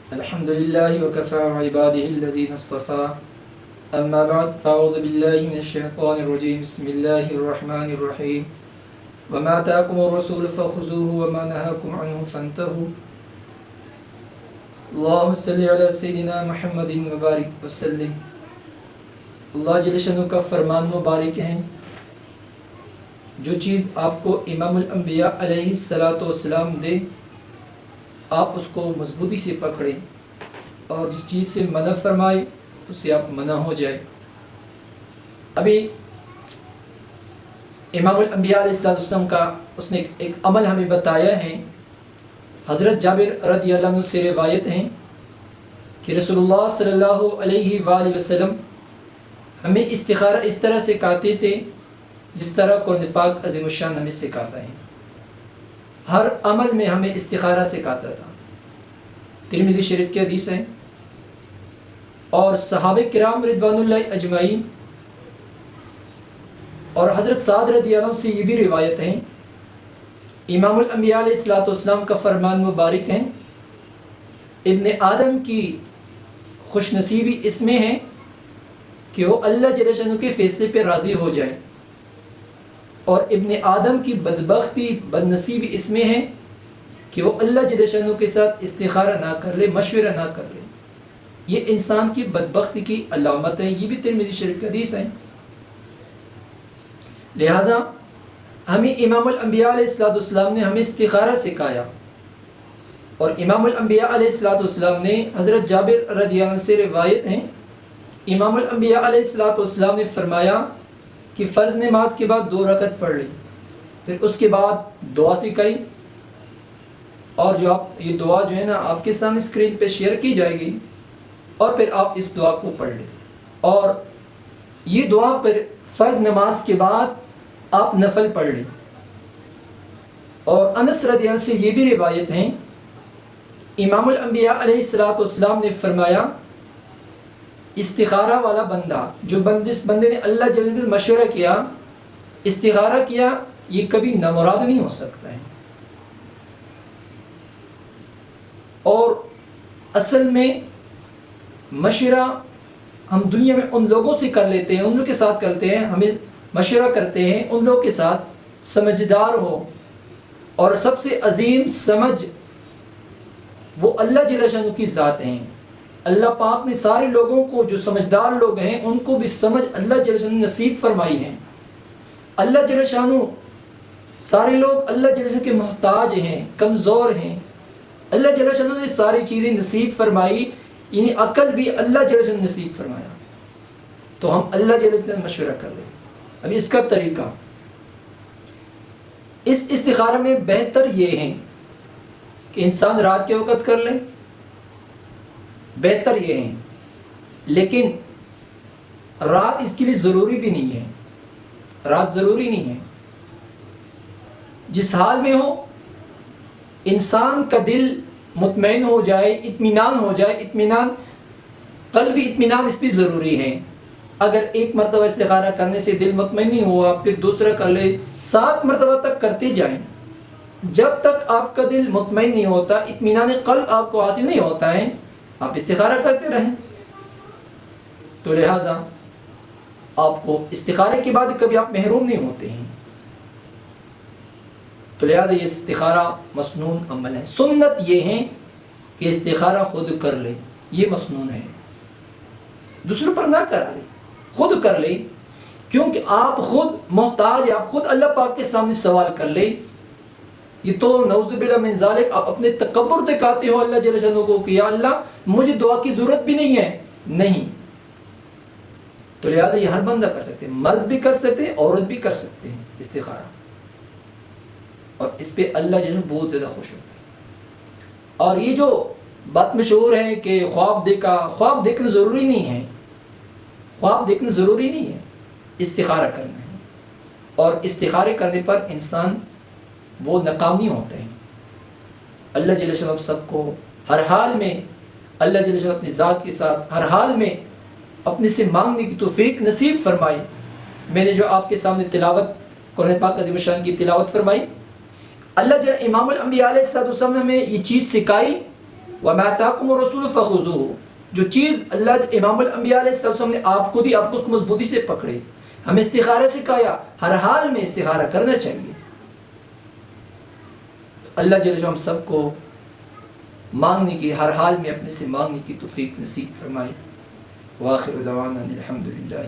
الحمد لله وكفى عباده الذين اصطفى أما بعد فأعوذ بالله من الشيطان الرجيم بسم الله الرحمن الرحيم وما آتاكم الرسول فخذوه وما نهاكم عنه فانتهوا اللهم صل على سيدنا محمد وبارك وسلم. اللہ جل شانہ کا فرمان مبارک ہے، جو چیز آپ کو امام الانبیاء علیہ السلام دے آپ اس کو مضبوطی سے پکڑیں، اور جس چیز سے منع فرمائے اس سے آپ منع ہو جائے. ابھی امام الانبیاء علیہ السلام کا اس نے ایک عمل ہمیں بتایا ہے. حضرت جابر رضی اللہ عنہ سے روایت ہے کہ رسول اللہ صلی اللہ علیہ وآلہ وسلم ہمیں استخارہ اس طرح سے کہتے تھے جس طرح قرآن پاک عظیم الشان ہمیں سکھاتا ہے. ہر عمل میں ہمیں استخارہ سکھاتا تھا. ترمذی شریف کی حدیث ہے. اور صحابہ کرام رضوان اللہ اجمعین اور حضرت سعد رضی اللہ عنہ سے یہ بھی روایت ہے. امام الانبیاء علیہ السلام کا فرمان مبارک ہے، ابن آدم کی خوش نصیبی اس میں ہے کہ وہ اللہ جل شانہ کے فیصلے پہ راضی ہو جائے، اور ابن آدم کی بدبختی بد نصیبی اس میں ہے کہ وہ اللہ جل شانہ کے ساتھ استخارہ نہ کر لے، مشورہ نہ کر لے. یہ انسان کی بدبختی کی علامت ہے. یہ بھی ترمذی شریف کی حدیث ہے. لہذا ہمیں امام الانبیاء علیہ السلام نے ہمیں استخارہ سکھایا، اور امام الانبیاء علیہ السلام نے حضرت جابر رضی اللہ عنہ سے روایت ہیں، امام الانبیاء علیہ السلام نے فرمایا کہ فرض نماز کے بعد 2 رکعت پڑھ لی، پھر اس کے بعد دعا سکھائی، اور جو آپ یہ دعا جو ہے نا آپ کے سامنے اسکرین پہ شیئر کی جائے گی، اور پھر آپ اس دعا کو پڑھ لیں. اور یہ دعا پھر فرض نماز کے بعد آپ نفل پڑھ لیں. اور انس رضی اللہ عنہ سے یہ بھی روایت ہیں، امام الانبیاء علیہ السلام نے فرمایا استخارہ والا بندہ، جو جس بندے نے اللہ جل جلالہ مشورہ کیا، استخارہ کیا، یہ کبھی نامراد نہیں ہو سکتا ہے. اور اصل میں مشورہ ہم دنیا میں ان لوگوں سے کر لیتے ہیں، ان لوگوں کے ساتھ کرتے ہیں، ہمیں مشورہ کرتے ہیں ان لوگوں کے ساتھ سمجھدار ہو. اور سب سے عظیم سمجھ وہ اللہ جل شانہ کی ذات ہیں. اللہ پاک نے سارے لوگوں کو، جو سمجھدار لوگ ہیں ان کو بھی سمجھ اللہ جل شانہ نصیب فرمائی ہے. اللہ جل شانہ، سارے لوگ اللہ جل شانہ کے محتاج ہیں، کمزور ہیں. اللہ جل شانہ نے ساری چیزیں نصیب فرمائی، یعنی عقل بھی اللہ جل شانہ نصیب فرمایا. تو ہم اللہ جل شانہ مشورہ کر لیں. اب اس کا طریقہ، اس استخارہ میں بہتر یہ ہے کہ انسان رات کے وقت کر لے، بہتر یہ ہے. لیکن رات اس کے لیے ضروری بھی نہیں ہے، رات ضروری نہیں ہے. جس حال میں ہو انسان کا دل مطمئن ہو جائے، اطمینان ہو جائے، اطمینان قلبی اطمینان اس بھی ضروری ہے. اگر ایک مرتبہ استخارہ کرنے سے دل مطمئن نہیں ہوا، پھر دوسرا کر لے، 7 مرتبہ تک کرتے جائیں. جب تک آپ کا دل مطمئن نہیں ہوتا، اطمینان قلب آپ کو حاصل نہیں ہوتا ہے، آپ استخارہ کرتے رہیں. تو لہٰذا آپ کو استخارے کے بعد کبھی آپ محروم نہیں ہوتے ہیں. تو لہٰذا یہ استخارہ مسنون عمل ہے. سنت یہ ہے کہ استخارہ خود کر لے، یہ مسنون ہے، دوسروں پر نہ کرا لے، خود کر لے. کیونکہ آپ خود محتاج ہیں، آپ خود اللہ پاک کے سامنے سوال کر لے. یہ تو نعوذ باللہ من ذالک آپ اپنے تکبر دکھاتے ہو اللہ جل شانہ کو کہ یا اللہ مجھے دعا کی ضرورت بھی نہیں ہے. نہیں. تو لہٰذا یہ ہر بندہ کر سکتے ہیں، مرد بھی کر سکتے ہیں، عورت بھی کر سکتے ہیں استخارہ. اور اس پہ اللہ جو ہے بہت زیادہ خوش ہوتا ہے. اور یہ جو بات مشہور ہے کہ خواب دیکھا، خواب دیکھنا ضروری نہیں ہے، خواب دیکھنا ضروری نہیں ہے، استخارہ کرنا ہے. اور استخارے کرنے پر انسان وہ ناکام نہیں ہوتے ہیں. اللہ جل شانہ سب کو ہر حال میں، اللہ جل شانہ اپنی ذات کے ساتھ ہر حال میں اپنے سے مانگنے کی توفیق نصیب فرمائی. میں نے جو آپ کے سامنے تلاوت قرآن پاک عظیم الشان کی تلاوت فرمائی، اللہ جل امام الانبیاء علیہ السلام نے ہمیں یہ چیز سکھائی وَمَا آتَاكُمُ الرَّسُولُ فَخُذُوهُ، جو چیز اللہ امام الانبیاء علیہ السلام نے آپ کو دی، آپ کو اس کو مضبوطی سے پکڑے. ہمیں استخارہ سکھایا، ہر حال میں استخارہ کرنا چاہیے. اللہ جل ہم سب کو مانگنے کی، ہر حال میں اپنے سے مانگنے کی توفیق نصیب فرمائے. وآخر دعوانا الحمدللہ.